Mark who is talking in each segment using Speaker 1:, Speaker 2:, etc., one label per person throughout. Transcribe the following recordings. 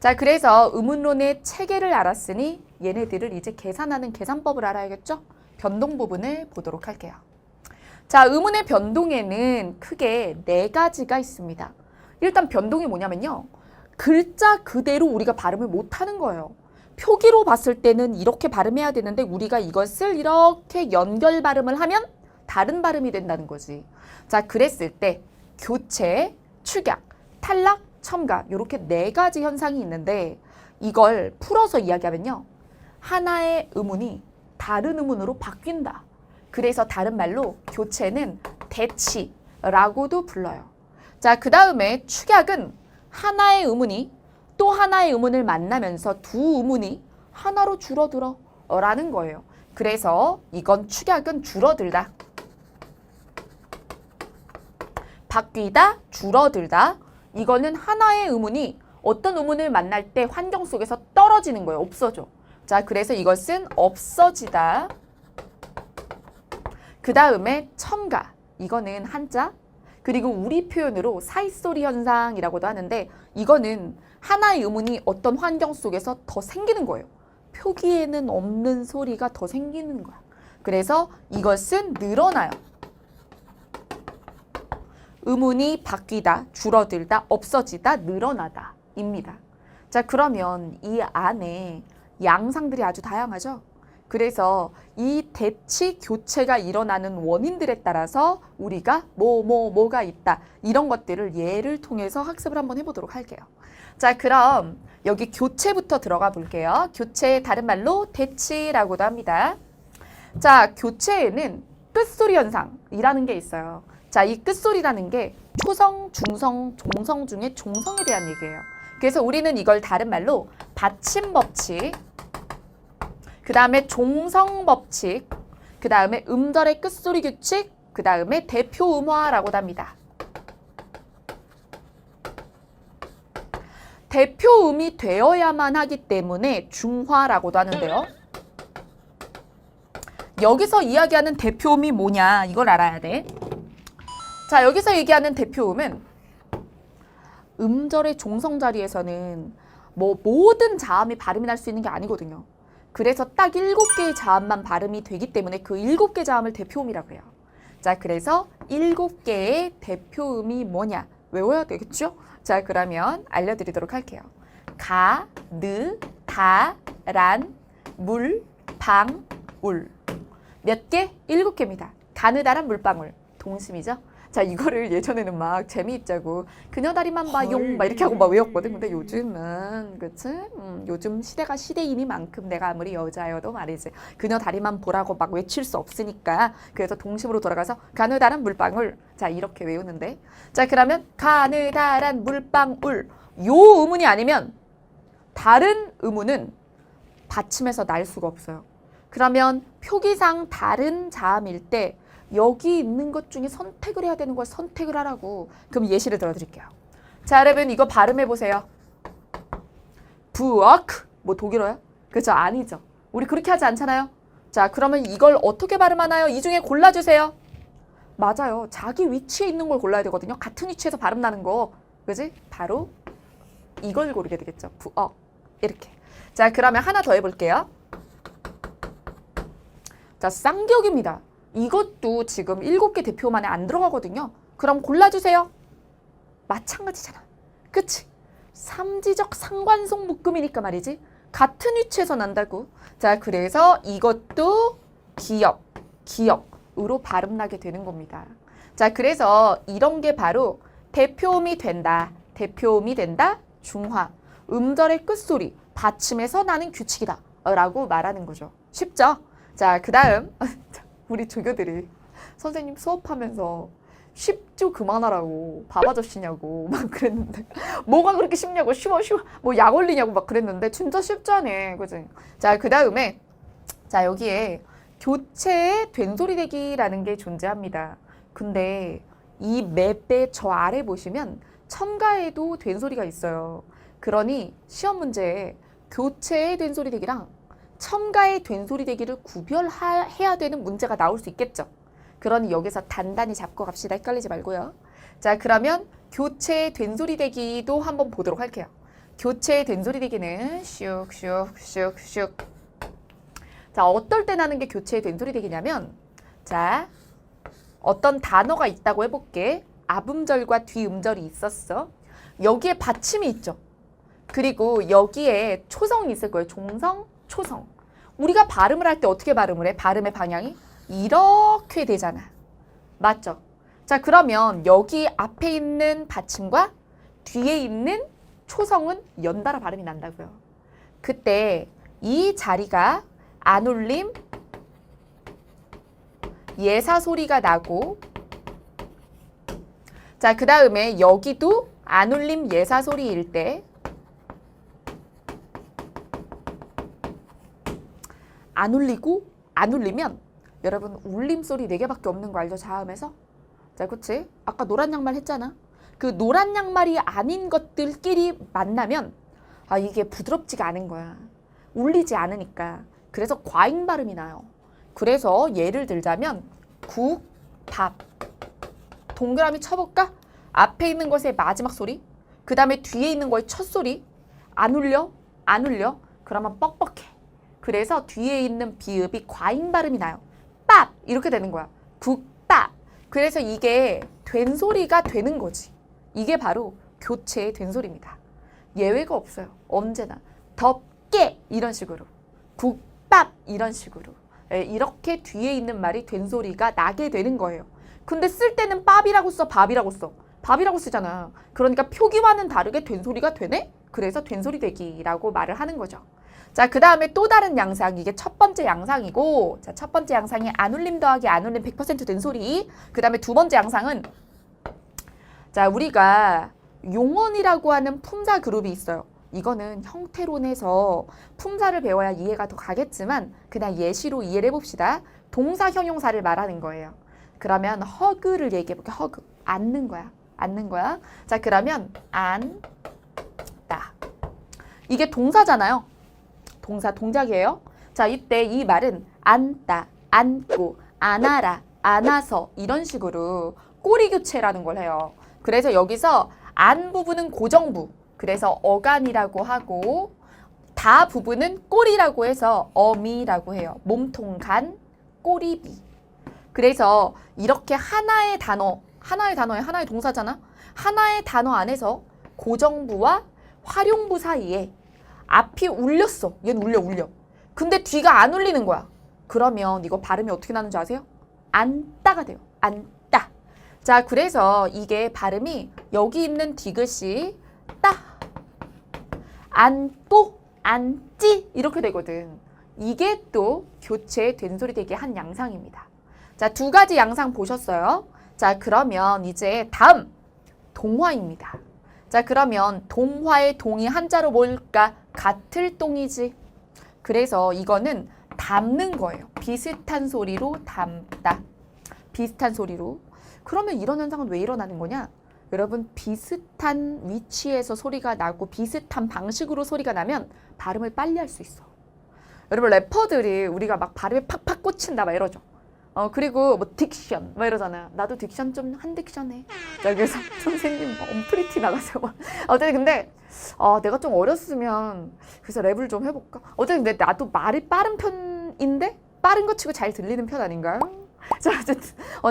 Speaker 1: 자, 그래서 의문론의 체계를 알았으니 얘네들을 이제 계산하는 계산법을 알아야겠죠? 변동 부분을 보도록 할게요. 자, 의문의 변동에는 크게 4가지가 있습니다. 일단 변동이 뭐냐면요. 글자 그대로 우리가 발음을 못하는 거예요. 표기로 봤을 때는 이렇게 발음해야 되는데 우리가 이것을 이렇게 연결 발음을 하면 다른 발음이 된다는 거지. 자, 그랬을 때 교체, 축약, 탈락, 첨가 이렇게 4가지 현상이 있는데 이걸 풀어서 이야기하면요. 하나의 의문이 다른 의문으로 바뀐다. 그래서 다른 말로 교체는 대치라고도 불러요. 자, 그 다음에 축약은 하나의 의문이 또 하나의 의문을 만나면서 두 의문이 하나로 줄어들어 라는 거예요. 그래서 이건 축약은 줄어들다. 바뀌다, 줄어들다. 이거는 하나의 의문이 어떤 의문을 만날 때 환경 속에서 떨어지는 거예요. 없어져. 자, 그래서 이것은 없어지다. 그 다음에 첨가. 이거는 한자. 그리고 우리 표현으로 사이소리 현상이라고도 하는데 이거는 하나의 의문이 어떤 환경 속에서 더 생기는 거예요. 표기에는 없는 소리가 더 생기는 거야. 그래서 이것은 늘어나요. 의문이 바뀌다, 줄어들다, 없어지다, 늘어나다 입니다. 자, 그러면 이 안에 양상들이 아주 다양하죠? 그래서 이 대치 교체가 일어나는 원인들에 따라서 우리가 뭐가 있다. 이런 것들을 예를 통해서 학습을 한번 해보도록 할게요. 자, 그럼 여기 교체부터 들어가 볼게요. 교체 다른 말로 대치라고도 합니다. 자, 교체에는 끝소리 현상이라는 게 있어요. 자, 이 끝소리라는 게 초성, 중성, 종성 중에 종성에 대한 얘기예요. 그래서 우리는 이걸 다른 말로 받침 법칙, 그 다음에 종성 법칙, 그 다음에 음절의 끝소리 규칙, 그 다음에 대표 음화라고도 합니다. 대표 음이 되어야만 하기 때문에 중화라고도 하는데요. 여기서 이야기하는 대표 음이 뭐냐 이걸 알아야 돼. 자, 여기서 얘기하는 대표음은 음절의 종성 자리에서는 뭐 모든 자음이 발음이 날 수 있는 게 아니거든요. 그래서 딱 7개의 자음만 발음이 되기 때문에 그 7개 자음을 대표음이라고 해요. 자, 그래서 7개의 대표음이 뭐냐 외워야 되겠죠? 자, 그러면 알려드리도록 할게요. 가, 느, 다, 란, 물, 방, 울. 몇 개? 7개입니다. 가느다란 물방울. 동심이죠? 자, 이거를 예전에는 막 재미있자고 그녀 다리만 봐, 용 막 이렇게 하고 막 외웠거든. 근데 요즘은 그치? 요즘 시대가 시대이니만큼 내가 아무리 여자여도 말이지 그녀 다리만 보라고 막 외칠 수 없으니까 그래서 동심으로 돌아가서 가느다란 물방울. 자, 이렇게 외우는데 자, 그러면 가느다란 물방울 요 의문이 아니면 다른 의문은 받침에서 날 수가 없어요. 그러면 표기상 다른 자음일 때 여기 있는 것 중에 선택을 해야 되는 걸 선택을 하라고. 그럼 예시를 들어드릴게요. 자, 여러분 이거 발음해 보세요. 부어크 뭐 독일어야? 그죠? 아니죠. 우리 그렇게 하지 않잖아요. 자, 그러면 이걸 어떻게 발음하나요? 이 중에 골라주세요. 맞아요. 자기 위치에 있는 걸 골라야 되거든요. 같은 위치에서 발음 나는 거. 그지? 바로 이걸 고르게 되겠죠. 부어 이렇게. 자, 그러면 하나 더 해볼게요. 자, 쌍기역입니다. 이것도 지금 7개 대표음 안에 안 들어가거든요. 그럼 골라주세요. 마찬가지잖아. 그치? 삼지적 상관속 묶음이니까 말이지. 같은 위치에서 난다고. 자, 그래서 이것도 기역으로 발음나게 되는 겁니다. 자, 그래서 이런 게 바로 대표음이 된다. 대표음이 된다. 중화. 음절의 끝소리. 받침에서 나는 규칙이다. 라고 말하는 거죠. 쉽죠? 자, 그 다음 우리 조교들이 선생님 수업하면서 쉽죠 그만하라고 밥 아저씨냐고 막 그랬는데 뭐가 그렇게 쉽냐고 쉬워 뭐 약 올리냐고 막 그랬는데 진짜 쉽잖아. 그지? 자, 그 다음에 자, 여기에 교체의 된소리대기라는 게 존재합니다. 근데 이 맵의 저 아래 보시면 첨가에도 된소리가 있어요. 그러니 시험 문제에 교체의 된소리대기랑 첨가의 된소리대기를 구별해야 되는 문제가 나올 수 있겠죠. 그러니 여기서 단단히 잡고 갑시다. 헷갈리지 말고요. 자, 그러면 교체의 된소리대기도 한번 보도록 할게요. 교체 된소리 대기는 슉슉슉슉. 자, 어떨 때 나는 게 교체 된소리 대기냐면, 자, 어떤 단어가 있다고 해볼게. 앞음절과 뒤음절이 있었어. 여기에 받침이 있죠. 그리고 여기에 초성이 있을 거예요. 종성, 초성. 우리가 발음을 할 때 어떻게 발음을 해? 발음의 방향이 이렇게 되잖아. 맞죠? 자, 그러면 여기 앞에 있는 받침과 뒤에 있는 초성은 연달아 발음이 난다고요. 그때 이 자리가 안 울림, 예사 소리가 나고, 자, 그 다음에 여기도 안 울림 예사 소리일 때, 안 울리고 안 울리면 여러분 울림 소리 4개밖에 없는 거 알죠? 자음에서? 자, 그치? 아까 노란 양말 했잖아. 그 노란 양말이 아닌 것들끼리 만나면 아, 이게 부드럽지가 않은 거야. 울리지 않으니까. 그래서 과잉 발음이 나요. 그래서 예를 들자면 국, 밥. 동그라미 쳐볼까? 앞에 있는 것의 마지막 소리, 그 다음에 뒤에 있는 거의 첫 소리. 안 울려? 안 울려? 그러면 뻑뻑해. 그래서 뒤에 있는 비읍이 과잉 발음이 나요. 밥! 이렇게 되는 거야. 국밥! 그래서 이게 된 소리가 되는 거지. 이게 바로 교체의 된 소리입니다. 예외가 없어요. 언제나. 덥게! 이런 식으로. 국밥! 이런 식으로. 이렇게 뒤에 있는 말이 된 소리가 나게 되는 거예요. 근데 쓸 때는 밥이라고 써, 밥이라고 써. 밥이라고 쓰잖아. 그러니까 표기와는 다르게 된 소리가 되네? 그래서 된 소리 되기라고 말을 하는 거죠. 자, 그 다음에 또 다른 양상. 이게 첫 번째 양상이고, 자, 첫 번째 양상이 안 울림 더하기 안 울림 100% 된 소리. 그 다음에 두 번째 양상은, 자, 우리가 용언이라고 하는 품사 그룹이 있어요. 이거는 형태론에서 품사를 배워야 이해가 더 가겠지만 그냥 예시로 이해를 해봅시다. 동사 형용사를 말하는 거예요. 그러면 허그를 얘기해볼게. 허그. 앉는 거야. 앉는 거야. 자, 그러면 앉다. 이게 동사잖아요. 동사, 동작이에요. 자, 이때 이 말은 앉다, 앉고, 안아라, 안아서 이런 식으로 꼬리 교체라는 걸 해요. 그래서 여기서 안 부분은 고정부. 그래서 어간이라고 하고 다 부분은 꼬리라고 해서 어미라고 해요. 몸통, 간, 꼬리비. 그래서 이렇게 하나의 단어에 하나의 동사잖아. 하나의 단어 안에서 고정부와 활용부 사이에 앞이 울렸어. 얘는 울려. 근데 뒤가 안 울리는 거야. 그러면 이거 발음이 어떻게 나는지 아세요? 앉다가 돼요. 앉다. 자, 그래서 이게 발음이 여기 있는 디귿이 따, 앉고, 앉지 이렇게 되거든. 이게 또 교체 된소리 되기 한 양상입니다. 자, 두 가지 양상 보셨어요? 자, 그러면 이제 다음 동화입니다. 자, 그러면 동화의 동이 한자로 뭘까? 같을 동이지. 그래서 이거는 담는 거예요. 비슷한 소리로 담다. 비슷한 소리로. 그러면 이런 현상은 왜 일어나는 거냐? 여러분, 비슷한 위치에서 소리가 나고 비슷한 방식으로 소리가 나면 발음을 빨리 할 수 있어. 여러분, 래퍼들이 우리가 막 발음에 팍팍 꽂힌다 막 이러죠. 그리고 뭐 딕션 막 이러잖아요. 나도 딕션 좀 한 딕션 해. 자, 그래서 선생님 엄프리티 나가세요. 어쨌든 근데 내가 좀 어렸으면 그래서 랩을 좀 해볼까? 어쨌든 근데 나도 말이 빠른 편인데 빠른 거 치고 잘 들리는 편 아닌가요? 자, 어쨌든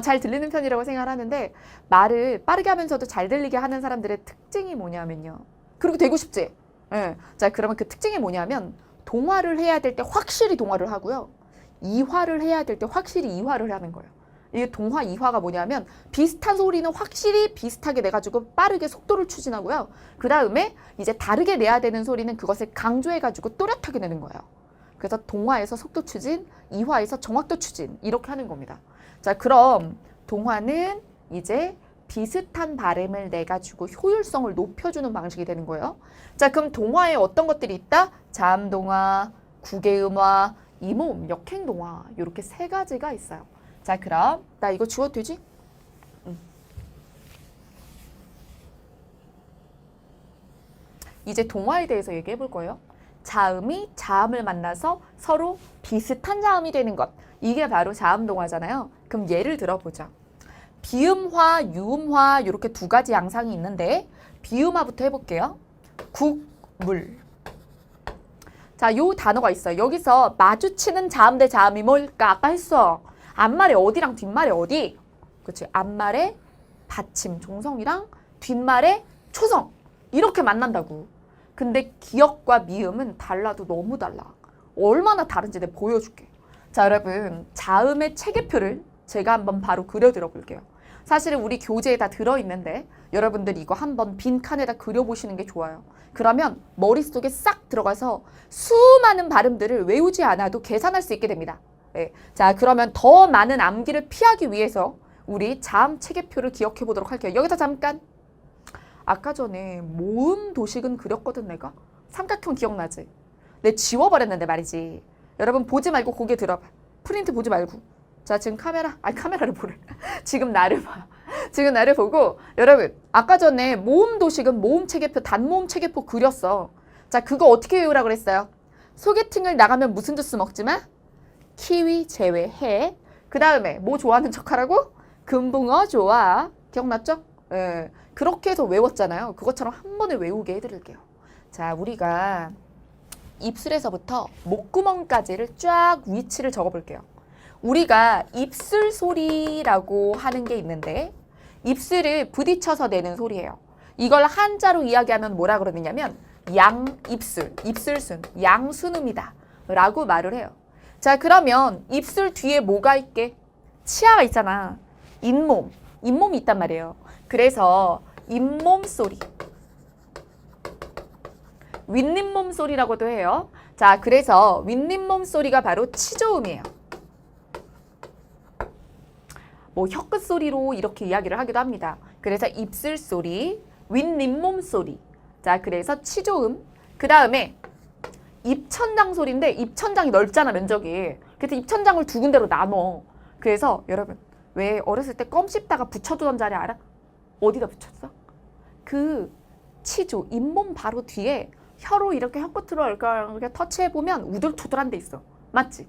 Speaker 1: 잘 들리는 편이라고 생각을 하는데 말을 빠르게 하면서도 잘 들리게 하는 사람들의 특징이 뭐냐면요. 그리고 되고 싶지? 예. 자, 그러면 그 특징이 뭐냐면 동화를 해야 될 때 확실히 동화를 하고요. 이화를 해야 될 때 확실히 이화를 하는 거예요. 이게 동화 이화가 뭐냐면 비슷한 소리는 확실히 비슷하게 내가지고 빠르게 속도를 추진하고요. 그 다음에 이제 다르게 내야 되는 소리는 그것을 강조해가지고 또렷하게 내는 거예요. 그래서 동화에서 속도 추진, 이화에서 정확도 추진 이렇게 하는 겁니다. 자, 그럼 동화는 이제 비슷한 발음을 내가지고 효율성을 높여주는 방식이 되는 거예요. 자, 그럼 동화에 어떤 것들이 있다? 자음동화, 구개음화, 이모음, 역행동화 이렇게 세 가지가 있어요. 자, 그럼 나 이거 주어도 되지? 이제 동화에 대해서 얘기해 볼 거예요. 자음이 자음을 만나서 서로 비슷한 자음이 되는 것. 이게 바로 자음동화잖아요. 그럼 예를 들어보자. 비음화, 유음화 이렇게 두 가지 양상이 있는데 비음화부터 해볼게요. 국, 물. 자, 요 단어가 있어요. 여기서 마주치는 자음 대 자음이 뭘까? 아까 했어. 앞말에 어디랑 뒷말에 어디? 그치? 앞말에 받침, 종성이랑 뒷말에 초성. 이렇게 만난다고. 근데 기역과 미음은 달라도 너무 달라. 얼마나 다른지 내가 보여줄게. 자, 여러분, 자음의 체계표를 제가 한번 바로 그려드려 볼게요. 사실은 우리 교재에 다 들어있는데 여러분들 이거 한번 빈 칸에다 그려보시는 게 좋아요. 그러면 머릿속에 싹 들어가서 수많은 발음들을 외우지 않아도 계산할 수 있게 됩니다. 네. 자, 그러면 더 많은 암기를 피하기 위해서 우리 자음 체계표를 기억해 보도록 할게요. 여기서 잠깐. 아까 전에 모음 도식은 그렸거든 내가? 삼각형 기억나지? 내 지워버렸는데 말이지. 여러분 보지 말고 고개 들어봐. 프린트 보지 말고. 자, 지금 카메라를 보래. 지금 나를 봐. 지금 나를 보고 여러분 아까 전에 모음 도식은 모음 체계표, 단모음 체계표 그렸어. 자, 그거 어떻게 외우라 그랬어요? 소개팅을 나가면 무슨 주스 먹지 마? 키위 제외해. 그 다음에 뭐 좋아하는 척하라고? 금붕어 좋아. 기억났죠? 예. 그렇게 해서 외웠잖아요. 그것처럼 한 번에 외우게 해드릴게요. 자, 우리가 입술에서부터 목구멍까지를 쫙 위치를 적어볼게요. 우리가 입술 소리라고 하는 게 있는데 입술을 부딪혀서 내는 소리예요. 이걸 한자로 이야기하면 뭐라 그러느냐면 양입술, 입술순, 양순음이다 라고 말을 해요. 자, 그러면 입술 뒤에 뭐가 있게? 치아가 있잖아. 잇몸이 있단 말이에요. 그래서 잇몸 소리, 윗잇몸 소리라고도 해요. 자, 그래서 윗잇몸 소리가 바로 치조음이에요. 뭐 혀끝 소리로 이렇게 이야기를 하기도 합니다. 그래서 입술 소리, 윗잇몸 소리. 자, 그래서 치조음. 그 다음에 입천장 소리인데 입천장이 넓잖아, 면적이. 그래서 입천장을 두 군데로 나눠. 그래서 여러분 왜 어렸을 때 껌 씹다가 붙여두던 자리 알아? 어디다 붙였어? 그 치조, 잇몸 바로 뒤에 혀로 이렇게 혀끝으로 이렇게 터치해보면 우들투들한 데 있어. 맞지?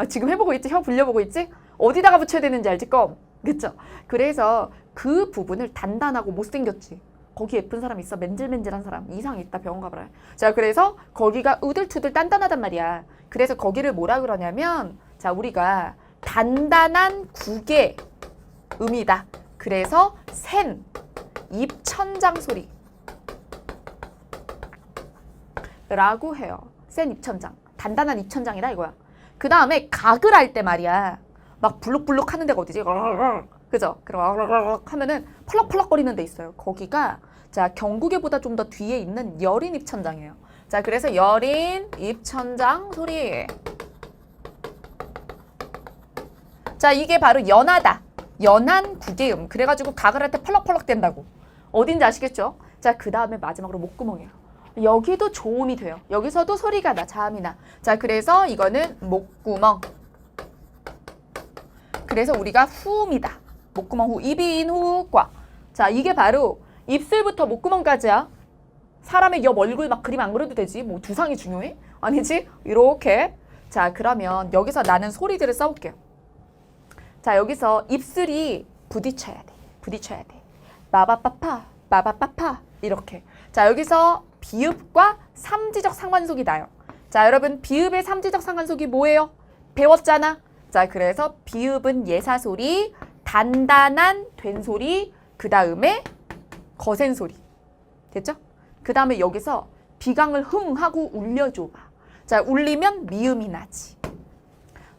Speaker 1: 지금 해보고 있지? 혀 불려보고 있지? 어디다가 붙여야 되는지 알지? 껌. 그쵸? 그래서 그 부분을 단단하고 못생겼지? 거기 예쁜 사람 있어? 맨질맨질한 사람. 이상 있다. 병원 가봐라. 자, 그래서 거기가 우들투들 단단하단 말이야. 그래서 거기를 뭐라 그러냐면 자, 우리가 단단한 국의 음이다. 그래서 센 입천장 소리 라고 해요. 센 입천장. 단단한 입천장이다 이거야. 그 다음에 각을 할 때 말이야. 막 블룩블룩 하는 데가 어디지? 그죠? 그럼 하면은 펄럭펄럭 거리는 데 있어요. 거기가 자, 경구개보다 좀 더 뒤에 있는 여린 입천장이에요. 자, 그래서 여린 입천장 소리. 자, 이게 바로 연하다. 연한 구개음. 그래가지고 각을 할 때 펄럭펄럭 된다고. 어딘지 아시겠죠? 자, 그 다음에 마지막으로 목구멍이에요. 여기도 조음이 돼요. 여기서도 소리가 나, 자음이 나. 자, 그래서 이거는 목구멍. 그래서 우리가 후음이다. 목구멍 후, 입이 인 후과. 자, 이게 바로 입술부터 목구멍까지야. 사람의 옆 얼굴 막 그림 안 그려도 되지. 뭐 두상이 중요해? 아니지? 이렇게. 자, 그러면 여기서 나는 소리들을 써볼게요. 자, 여기서 입술이 부딪혀야 돼. 부딪혀야 돼. 마바빠파, 마바빠파 이렇게. 자, 여기서 비읍과 삼지적 상관속이 나요. 자, 여러분 비읍의 삼지적 상관속이 뭐예요? 배웠잖아. 자, 그래서 비읍은 예사소리, 단단한 된소리, 그 다음에 거센 소리. 됐죠? 그 다음에 여기서 비강을 흥 하고 울려줘봐. 자, 울리면 미음이 나지.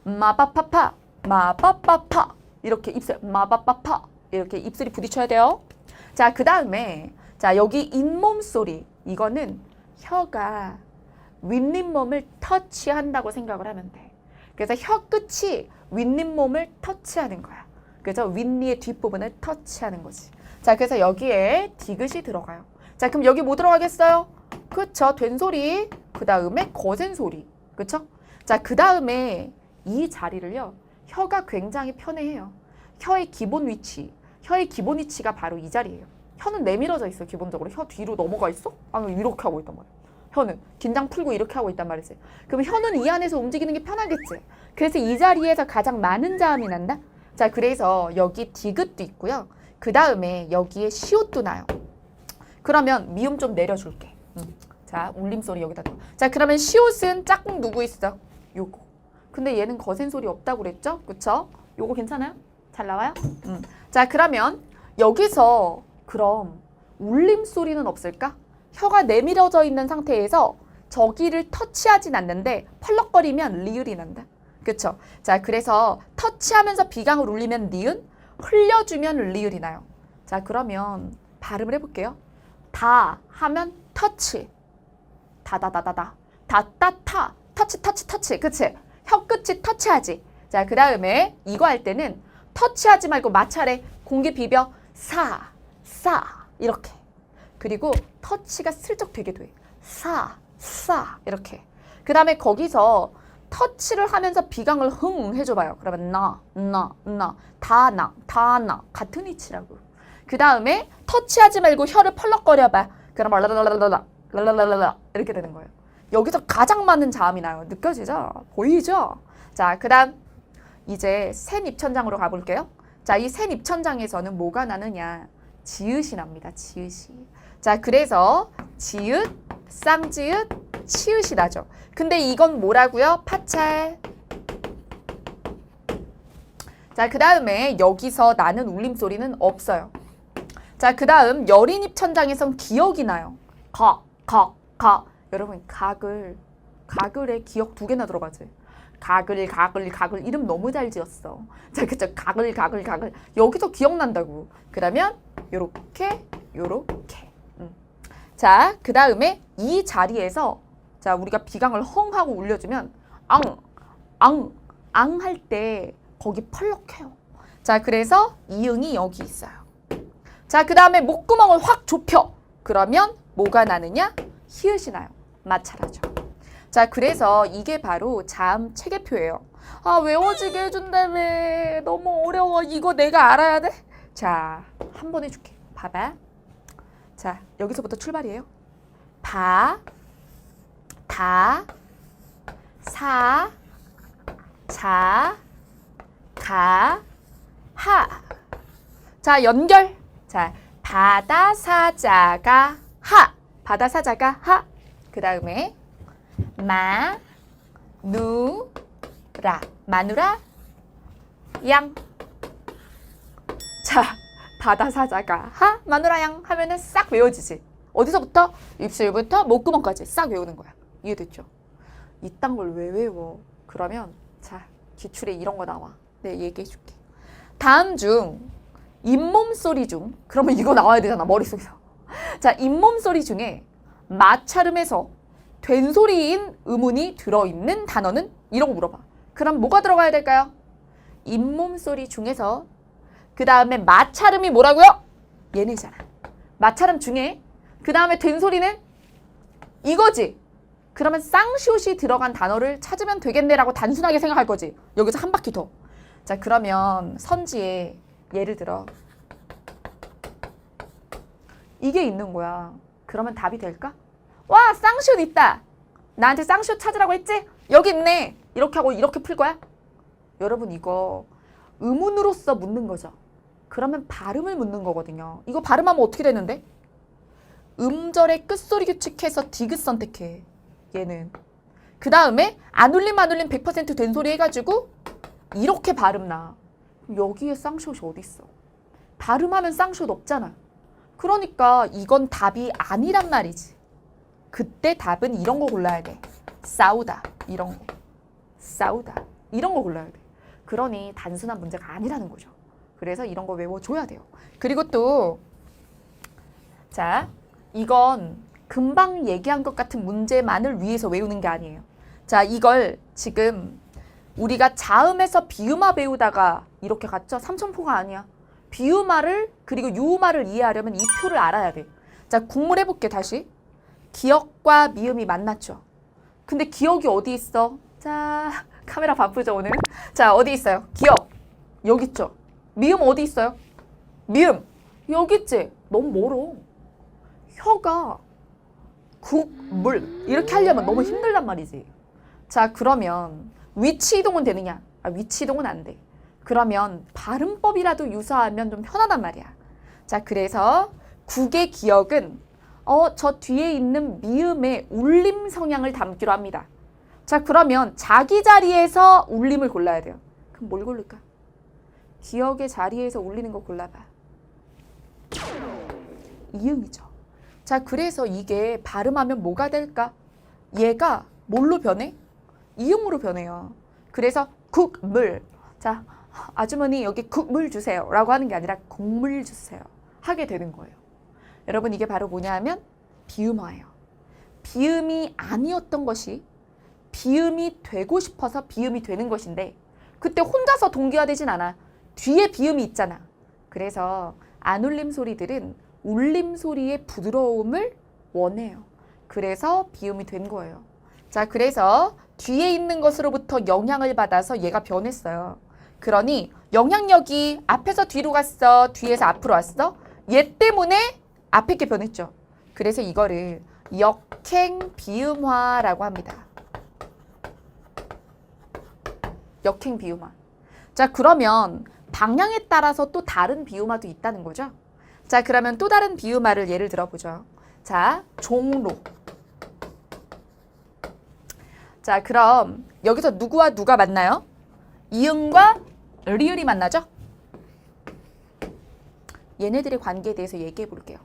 Speaker 1: 마바파파, 마바파파 이렇게 입술 마바파파 이렇게 입술이 부딪혀야 돼요. 자, 그 다음에 자, 여기 잇몸 소리. 이거는 혀가 윗잇몸을 터치한다고 생각을 하면 돼. 그래서 혀 끝이 윗잇몸을 터치하는 거야. 그래서 윗니의 뒷부분을 터치하는 거지. 자, 그래서 여기에 디귿이 들어가요. 자, 그럼 여기 뭐 들어가겠어요? 그쵸? 된소리, 그 다음에 거센 소리. 그쵸? 자, 그 다음에 이 자리를요. 혀가 굉장히 편해해요. 혀의 기본 위치가 바로 이 자리예요. 혀는 내밀어져 있어, 기본적으로. 혀 뒤로 넘어가 있어? 아니면 이렇게 하고 있단 말이야. 혀는 긴장 풀고 이렇게 하고 있단 말이지. 그럼 혀는 이 안에서 움직이는 게 편하겠지. 그래서 이 자리에서 가장 많은 자음이 난다. 자, 그래서 여기 디귿도 있고요. 그 다음에 여기에 시옷도 나요. 그러면 미음 좀 내려줄게. 자, 자, 울림소리 여기다 둬. 자, 그러면 시옷은 짝꿍 누구 있어? 요거. 근데 얘는 거센 소리 없다고 그랬죠? 그쵸? 요거 괜찮아요? 잘 나와요? 자, 그러면 여기서 그럼 울림소리는 없을까? 혀가 내밀어져 있는 상태에서 저기를 터치하진 않는데 펄럭거리면 리을이 난다. 그쵸? 자, 그래서 터치하면서 비강을 울리면 니은, 흘려주면 리을이 나요. 자, 그러면 발음을 해볼게요. 다 하면 터치. 다다다다다. 다따타. 터치 터치 터치. 그치? 혀 끝이 터치하지. 자, 그 다음에 이거 할 때는 터치하지 말고 마찰에 공기 비벼 사, 이렇게. 그리고 터치가 슬쩍 되게 돼. 사, 이렇게. 그 다음에 거기서 터치를 하면서 비강을 흥 해줘봐요. 그러면 다 같은 위치라고. 그 다음에 터치하지 말고 혀를 펄럭거려봐. 그럼 랄랄랄랄라 이렇게 되는 거예요. 여기서 가장 많은 자음이 나요. 느껴지죠? 보이죠? 자, 그 다음 이제 센 입천장으로 가볼게요. 자, 이 센 입천장에서는 뭐가 나느냐? 지읒이 납니다. 지읒이. 자, 그래서 지읒, 쌍지읒, 치읒이 나죠. 근데 이건 뭐라고요? 파찰. 자, 그 다음에 여기서 나는 울림소리는 없어요. 자, 그 다음 여린 입천장에선 기역이 나요. 가. 여러분, 가글에 기역 2개나 들어가지. 가글 이름 너무 잘 지었어. 자, 그쵸? 가글 여기서 기억난다고. 그러면 요렇게 자, 그 다음에 이 자리에서 자, 우리가 비강을 헝 하고 울려주면 앙 할 때 거기 펄럭해요. 자, 그래서 이응이 여기 있어요. 자, 그 다음에 목구멍을 확 좁혀. 그러면 뭐가 나느냐? 히읗이 나요. 마찰하죠. 자, 그래서 이게 바로 자음 체계표예요. 아, 외워지게 해준다며. 너무 어려워. 이거 내가 알아야 돼? 자, 한 번 해줄게. 봐봐. 자, 여기서부터 출발이에요. 바, 다, 사, 자, 가, 하. 자, 연결. 자, 바다, 사자가, 하. 바다, 사자가, 하. 그 다음에 마, 누, 라. 마누라, 양. 자, 바다, 사자가, 하. 마누라, 양 하면은 싹 외워지지. 어디서부터? 입술부터 목구멍까지 싹 외우는 거야. 이해됐죠? 이딴 걸 왜 외워? 그러면 자, 기출에 이런 거 나와. 내가 얘기해 줄게. 다음 중 잇몸 소리 중, 그러면 이거 나와야 되잖아, 머릿속에서. 자, 잇몸 소리 중에 마찰음에서 된소리인 음운이 들어있는 단어는? 이런 거 물어봐. 그럼 뭐가 들어가야 될까요? 잇몸 소리 중에서 그 다음에 마찰음이 뭐라고요? 얘네잖아. 마찰음 중에 그 다음에 된소리는 이거지. 그러면 쌍시옷이 들어간 단어를 찾으면 되겠네라고 단순하게 생각할 거지. 여기서 한 바퀴 더. 자, 그러면 선지에 예를 들어 이게 있는 거야. 그러면 답이 될까? 와, 쌍시옷 있다. 나한테 쌍시옷 찾으라고 했지? 여기 있네. 이렇게 하고 이렇게 풀 거야? 여러분, 이거 음운으로서 묻는 거죠. 그러면 발음을 묻는 거거든요. 이거 발음하면 어떻게 되는데? 음절의 끝소리 규칙해서 디귿 선택해. 얘는. 그 다음에 안 울림 100% 된소리 해가지고 이렇게 발음 나. 여기에 쌍시옷이 어디 있어? 발음하면 쌍시옷 없잖아. 그러니까 이건 답이 아니란 말이지. 그때 답은 이런 거 골라야 돼. 싸우다. 이런 거. 싸우다. 이런 거 골라야 돼. 그러니 단순한 문제가 아니라는 거죠. 그래서 이런 거 외워줘야 돼요. 그리고 또 자, 이건 금방 얘기한 것 같은 문제만을 위해서 외우는 게 아니에요. 자, 이걸 지금 우리가 자음에서 비음화 배우다가 이렇게 갔죠? 삼천포가 아니야. 비음화를 그리고 유음화를 이해하려면 이 표를 알아야 돼. 자, 국물 해볼게 다시. 기역과 미음이 만났죠. 근데 기역이 어디 있어? 자, 카메라 바쁘죠 오늘? 자, 어디 있어요? 기역. 여기 있죠. 미음 어디 있어요? 미음. 여기 있지. 너무 멀어. 혀가 국물 이렇게 하려면 너무 힘들단 말이지. 자, 그러면 위치 이동은 되느냐? 아, 위치 이동은 안 돼. 그러면 발음법이라도 유사하면 좀 편하단 말이야. 자, 그래서 국의 기역은 저 뒤에 있는 미음의 울림 성향을 담기로 합니다. 자, 그러면 자기 자리에서 울림을 골라야 돼요. 그럼 뭘 고를까? 기억의 자리에서 울리는 거 골라봐. 이응이죠. 자, 그래서 이게 발음하면 뭐가 될까? 얘가 뭘로 변해? 이응으로 변해요. 그래서 국물. 자, 아주머니 여기 국물 주세요 라고 하는 게 아니라 국물 주세요 하게 되는 거예요. 여러분, 이게 바로 뭐냐 하면 비음화예요. 비음이 아니었던 것이 비음이 되고 싶어서 비음이 되는 것인데 그때 혼자서 동기화되진 않아. 뒤에 비음이 있잖아. 그래서 안 울림 소리들은 울림 소리의 부드러움을 원해요. 그래서 비음이 된 거예요. 자, 그래서 뒤에 있는 것으로부터 영향을 받아서 얘가 변했어요. 그러니 영향력이 앞에서 뒤로 갔어, 뒤에서 앞으로 왔어. 얘 때문에 앞에 게 변했죠. 그래서 이거를 역행 비음화라고 합니다. 역행 비음화. 자, 그러면 방향에 따라서 또 다른 비음화도 있다는 거죠. 자, 그러면 또 다른 비음화를 예를 들어보죠. 자, 종로. 자, 그럼 여기서 누구와 누가 만나요? 이응과 리을이 만나죠? 얘네들의 관계에 대해서 얘기해 볼게요.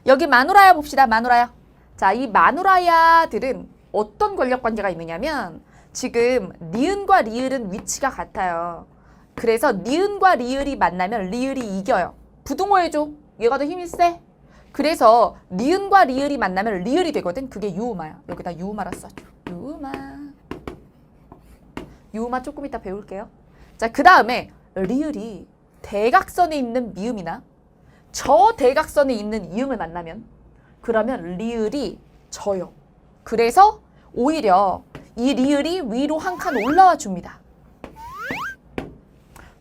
Speaker 1: 여기 마누라야 봅시다. 마누라야. 자, 이 마누라야들은 어떤 권력 관계가 있느냐면 지금 니은과 리을은 위치가 같아요. 그래서 니은과 리을이 만나면 리을이 이겨요. 부등호해줘. 얘가 더 힘이 세. 그래서 니은과 리을이 만나면 리을이 되거든. 그게 유음화야. 여기다 유음화라 써줘. 유음화. 유음화 조금 이따 배울게요. 자, 그 다음에 리을이 대각선에 있는 미음이나 저 대각선에 있는 이음을 만나면 그러면 리을이 져요. 그래서 오히려 이 리을이 위로 한 칸 올라와 줍니다.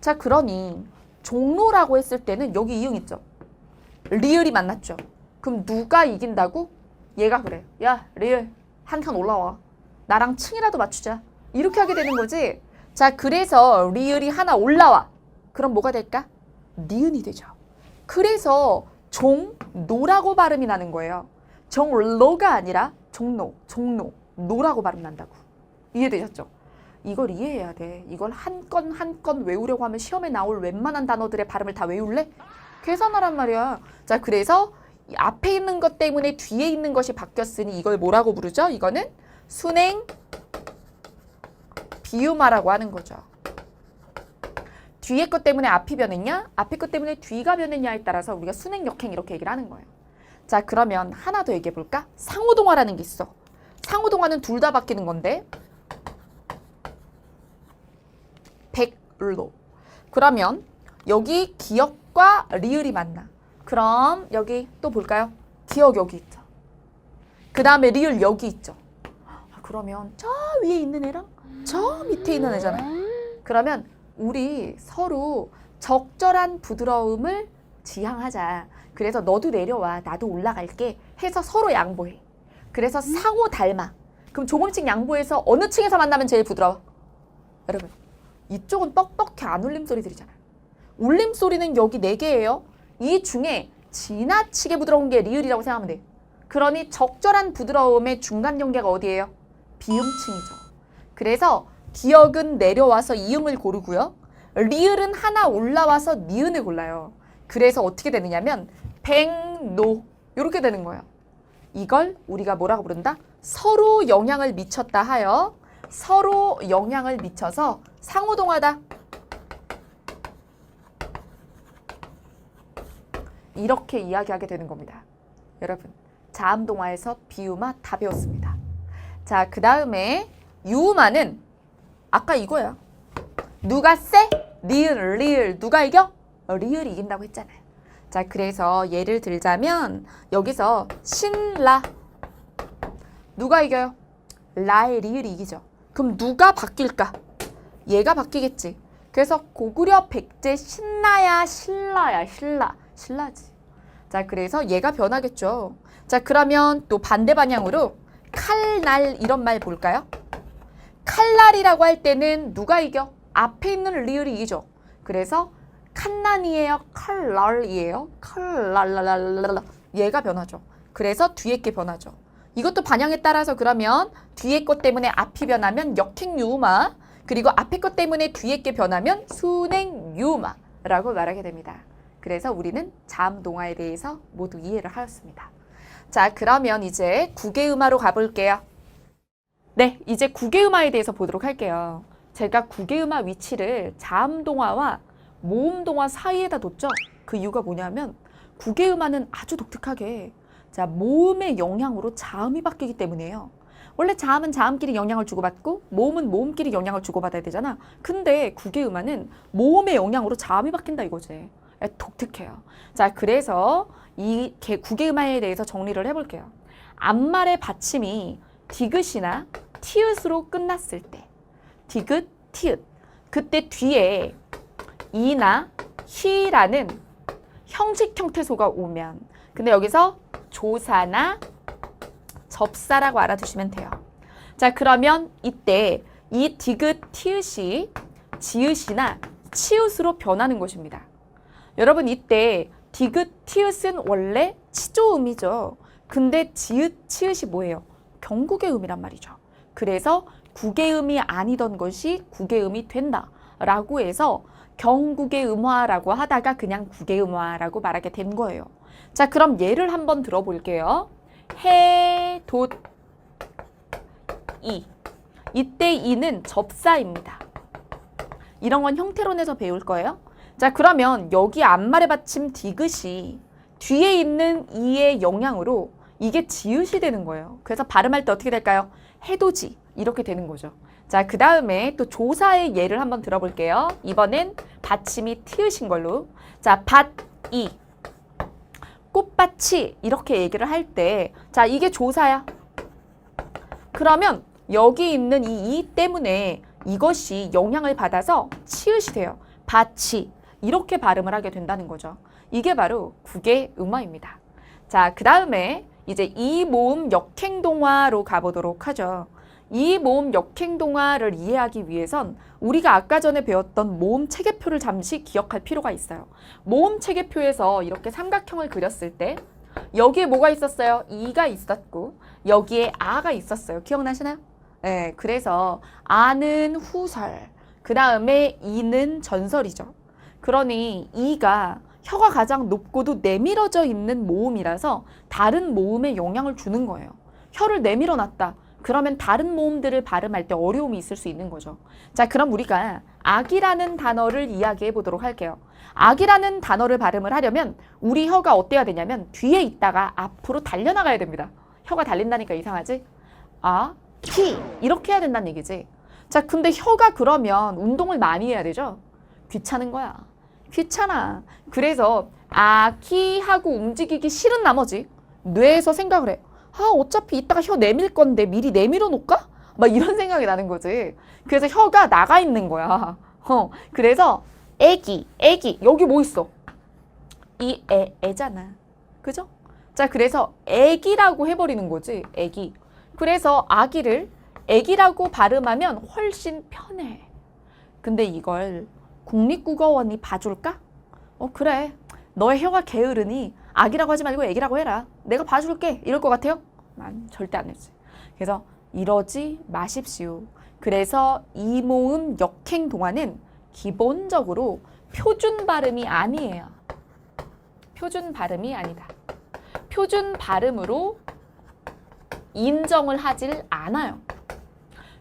Speaker 1: 자, 그러니 종로라고 했을 때는 여기 이응 있죠. 리을이 만났죠. 그럼 누가 이긴다고? 얘가 그래. 야, 리을 한 칸 올라와. 나랑 층이라도 맞추자. 이렇게 하게 되는 거지. 자, 그래서 리을이 하나 올라와. 그럼 뭐가 될까? 니은이 되죠. 그래서 종노라고 발음이 나는 거예요. 종로가 아니라 종로, 노라고 발음 난다고. 이해되셨죠? 이걸 이해해야 돼. 이걸 한 건 한 건 외우려고 하면 시험에 나올 웬만한 단어들의 발음을 다 외울래? 계산하란 말이야. 자, 그래서 이 앞에 있는 것 때문에 뒤에 있는 것이 바뀌었으니 이걸 뭐라고 부르죠? 이거는 순행 비음화라고 하는 거죠. 뒤에 것 때문에 앞이 변했냐? 앞에 것 때문에 뒤가 변했냐에 따라서 우리가 순행, 역행 이렇게 얘기를 하는 거예요. 자, 그러면 하나 더 얘기해 볼까? 상호동화라는 게 있어. 상호동화는 둘 다 바뀌는 건데 백로. 그러면 여기 기역과 리을이 만나. 그럼 여기 또 볼까요? 기역 여기 있죠. 그 다음에 리을 여기 있죠. 그러면 저 위에 있는 애랑 저 밑에 있는 애잖아요. 그러면 우리 서로 적절한 부드러움을 지향하자. 그래서 너도 내려와, 나도 올라갈게 해서 서로 양보해. 그래서 상호 닮아. 그럼 조금씩 양보해서 어느 층에서 만나면 제일 부드러워? 여러분, 이쪽은 뻑뻑해 안 울림 소리 들이잖아요. 울림 소리는 여기 4개예요. 이 중에 지나치게 부드러운 게 리을이라고 생각하면 돼. 그러니 적절한 부드러움의 중간 경계가 어디예요? 비음층이죠. 그래서 기역은 내려와서 이음을 고르고요. 리을은 하나 올라와서 니은을 골라요. 그래서 어떻게 되느냐면 백노 이렇게 되는 거예요. 이걸 우리가 뭐라고 부른다? 서로 영향을 미쳤다 하여 서로 영향을 미쳐서 상호동화다. 이렇게 이야기하게 되는 겁니다. 여러분, 자음동화에서 비음화 다 배웠습니다. 자, 그 다음에 유음화는 아까 이거야. 누가 세? 니은, 리을. 누가 이겨? 리을이 이긴다고 했잖아요. 자, 그래서 예를 들자면 여기서 신라. 누가 이겨요? 라의 리을이 이기죠. 그럼 누가 바뀔까? 얘가 바뀌겠지. 그래서 고구려 백제 신라야, 신라야, 신라지. 자, 그래서 얘가 변하겠죠. 자, 그러면 또 반대 방향으로 칼날 이런 말 볼까요? 칼날이라고 할 때는 누가 이겨? 앞에 있는 리을이 이기죠. 그래서 칸난이에요? 칼날이에요? 칼랄랄랄랄. 얘가 변하죠. 그래서 뒤에 게 변하죠. 이것도 반향에 따라서 그러면 뒤에 것 때문에 앞이 변하면 역행유음화, 그리고 앞에 것 때문에 뒤에 게 변하면 순행유음화라고 말하게 됩니다. 그래서 우리는 자음동화에 대해서 모두 이해를 하였습니다. 자, 그러면 이제 구개음화로 가볼게요. 네, 이제 구개음화에 대해서 보도록 할게요. 제가 구개음화 위치를 자음동화와 모음동화 사이에다 뒀죠. 그 이유가 뭐냐면 구개음화는 아주 독특하게 자, 모음의 영향으로 자음이 바뀌기 때문이에요. 원래 자음은 자음끼리 영향을 주고받고 모음은 모음끼리 영향을 주고받아야 되잖아. 근데 구개음화는 모음의 영향으로 자음이 바뀐다 이거지. 독특해요. 자, 그래서 이 구개음화에 대해서 정리를 해볼게요. 앞말의 받침이 디귿이나 티읕으로 끝났을 때 디귿, 티읕 그때 뒤에 이나 히라는 형식 형태소가 오면 근데 여기서 조사나 접사라고 알아두시면 돼요. 자, 그러면 이때 이 디귿, 티읕이 지읒이나 치읒으로 변하는 것입니다. 여러분 이때 디귿, 티읕은 원래 치조음이죠. 근데 지읒, 치읒이 뭐예요? 경국의 음이란 말이죠. 그래서 구개음이 아니던 것이 구개음이 된다라고 해서 경국의 음화라고 하다가 그냥 구개음화라고 말하게 된 거예요. 자, 그럼 예를 한번 들어볼게요. 해, 돛, 이. 이때 이는 접사입니다. 이런 건 형태론에서 배울 거예요. 자, 그러면 여기 앞말의 받침 디귿이 뒤에 있는 이의 영향으로 이게 지읒이 되는 거예요. 그래서 발음할 때 어떻게 될까요? 해도지 이렇게 되는 거죠. 자, 그 다음에 또 조사의 예를 한번 들어볼게요. 이번엔 받침이 티읕인 걸로. 자, 밭이 꽃밭이 이렇게 얘기를 할 때 자, 이게 조사야. 그러면 여기 있는 이 때문에 이것이 영향을 받아서 치읒이 돼요. 밭이 이렇게 발음을 하게 된다는 거죠. 이게 바로 구개음화입니다. 자, 그 다음에 이제 이 모음 역행동화로 가보도록 하죠. 이 모음 역행동화를 이해하기 위해선 우리가 아까 전에 배웠던 모음 체계표를 잠시 기억할 필요가 있어요. 모음 체계표에서 이렇게 삼각형을 그렸을 때 여기에 뭐가 있었어요? 이가 있었고 여기에 아가 있었어요. 기억나시나요? 네, 그래서 아는 후설, 그 다음에 이는 전설이죠. 그러니 이가 혀가 가장 높고도 내밀어져 있는 모음이라서 다른 모음에 영향을 주는 거예요. 혀를 내밀어 놨다. 그러면 다른 모음들을 발음할 때 어려움이 있을 수 있는 거죠. 자, 그럼 우리가 악이라는 단어를 이야기해 보도록 할게요. 악이라는 단어를 발음을 하려면 우리 혀가 어때야 되냐면 뒤에 있다가 앞으로 달려나가야 됩니다. 혀가 달린다니까 이상하지? 아, 키 이렇게 해야 된다는 얘기지. 자, 근데 혀가 그러면 운동을 많이 해야 되죠? 귀찮은 거야. 귀찮아. 그래서 키 하고 움직이기 싫은 나머지 뇌에서 생각을 해. 아, 어차피 이따가 혀 내밀 건데 미리 내밀어 놓을까? 막 이런 생각이 나는 거지. 그래서 혀가 나가 있는 거야. 그래서 애기 여기 뭐 있어? 이 애잖아. 그죠? 자, 그래서 애기라고 해버리는 거지. 애기. 그래서 아기를 애기라고 발음하면 훨씬 편해. 근데 이걸 국립국어원이 봐줄까? 그래. 너의 혀가 게으르니 아기라고 하지 말고 애기라고 해라. 내가 봐줄게. 이럴 것 같아요? 난 절대 안 했지. 그래서 이러지 마십시오. 그래서 이 모음 역행 동화는 기본적으로 표준 발음이 아니에요. 표준 발음이 아니다. 표준 발음으로 인정을 하질 않아요.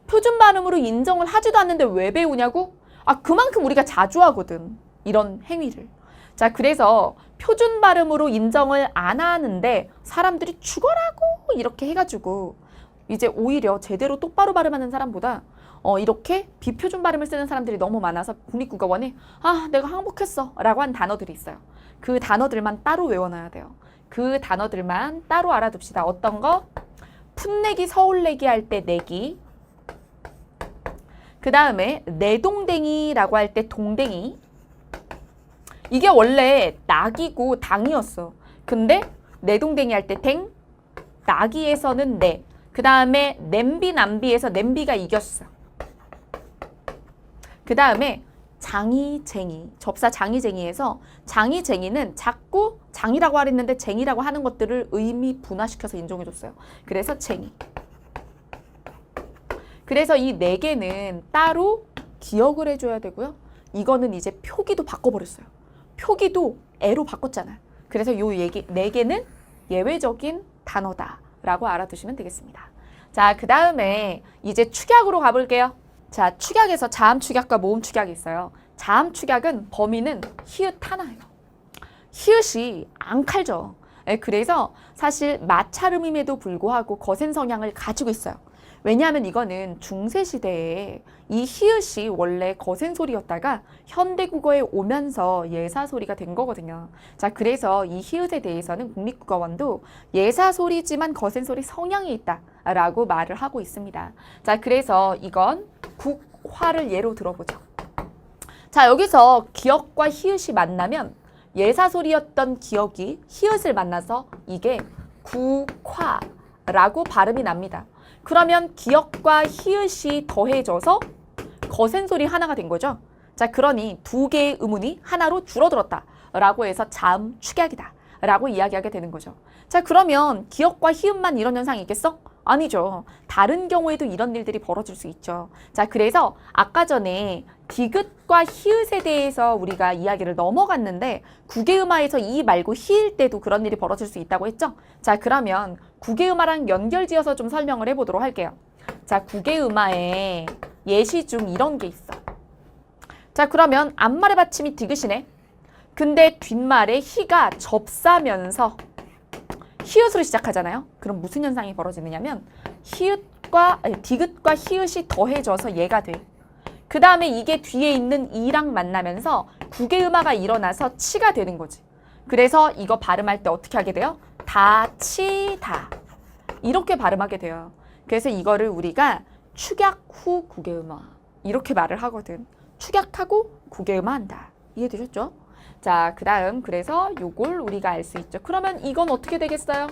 Speaker 1: 표준 발음으로 인정을 하지도 않는데 왜 배우냐고? 아, 그만큼 우리가 자주 하거든. 이런 행위를. 자, 그래서 표준 발음으로 인정을 안 하는데 사람들이 죽어라고 이렇게 해가지고 이제 오히려 제대로 똑바로 발음하는 사람보다 이렇게 비표준 발음을 쓰는 사람들이 너무 많아서 국립국어원에 아, 내가 항복했어 라고 한 단어들이 있어요. 그 단어들만 따로 외워놔야 돼요. 그 단어들만 따로 알아둡시다. 어떤 거? 풋내기, 서울내기 할 때 내기. 그 다음에 내동댕이라고 할 때 동댕이. 이게 원래 낙이고 당이었어. 근데 내동댕이 할 때 댕, 낙이에서는 내. 그 다음에 냄비, 남비에서 냄비가 이겼어. 그 다음에 장이쟁이, 접사 장이쟁이에서 장이쟁이는 자꾸 장이라고 하랬는데 쟁이라고 하는 것들을 의미 분화시켜서 인정해줬어요. 그래서 쟁이. 그래서 이 네 개는 따로 기억을 해줘야 되고요. 이거는 이제 표기도 바꿔버렸어요. 표기도 애로 바꿨잖아요. 그래서 요 네 개는 예외적인 단어다라고 알아두시면 되겠습니다. 자, 그 다음에 이제 축약으로 가볼게요. 자, 축약에서 자음 축약과 모음 축약이 있어요. 자음 축약은 범위는 히읗 하나예요. 히읗이 안 칼죠. 그래서 사실 마찰음임에도 불구하고 거센 성향을 가지고 있어요. 왜냐하면 이거는 중세시대에 이 히읗이 원래 거센 소리였다가 현대국어에 오면서 예사 소리가 된 거거든요. 자, 그래서 이 히읗에 대해서는 국립국어원도 예사 소리지만 거센 소리 성향이 있다라고 말을 하고 있습니다. 자, 그래서 이건 국화를 예로 들어보죠. 자, 여기서 기역과 히읗이 만나면 예사 소리였던 기역이 히읗을 만나서 이게 국화라고 발음이 납니다. 그러면 기역과 히읗이 더해져서 거센 소리 하나가 된 거죠. 자, 그러니 두 개의 의문이 하나로 줄어들었다 라고 해서 자음 축약이다 라고 이야기하게 되는 거죠. 자, 그러면 기역과 히읗만 이런 현상이 있겠어? 아니죠. 다른 경우에도 이런 일들이 벌어질 수 있죠. 자, 그래서 아까 전에 디귿과 히읗에 대해서 우리가 이야기를 넘어갔는데 국외음화에서 이 말고 히일 때도 그런 일이 벌어질 수 있다고 했죠. 자, 그러면 국외음화랑 연결지어서 좀 설명을 해보도록 할게요. 자, 국외음화에 예시 중 이런 게 있어. 자, 그러면 앞말의 받침이 디귿이네. 근데 뒷말에 히가 접사면서 히읗으로 시작하잖아요. 그럼 무슨 현상이 벌어지느냐면 디귿과 히읗이 더해져서 얘가 돼. 그 다음에 이게 뒤에 있는 이랑 만나면서 국외음화가 일어나서 치가 되는 거지. 그래서 이거 발음할 때 어떻게 하게 돼요? 다치다. 이렇게 발음하게 돼요. 그래서 이거를 우리가 축약 후 국외음화 이렇게 말을 하거든. 축약하고 국외음화 한다. 이해되셨죠? 자, 그 다음 그래서 요걸 우리가 알 수 있죠. 그러면 이건 어떻게 되겠어요?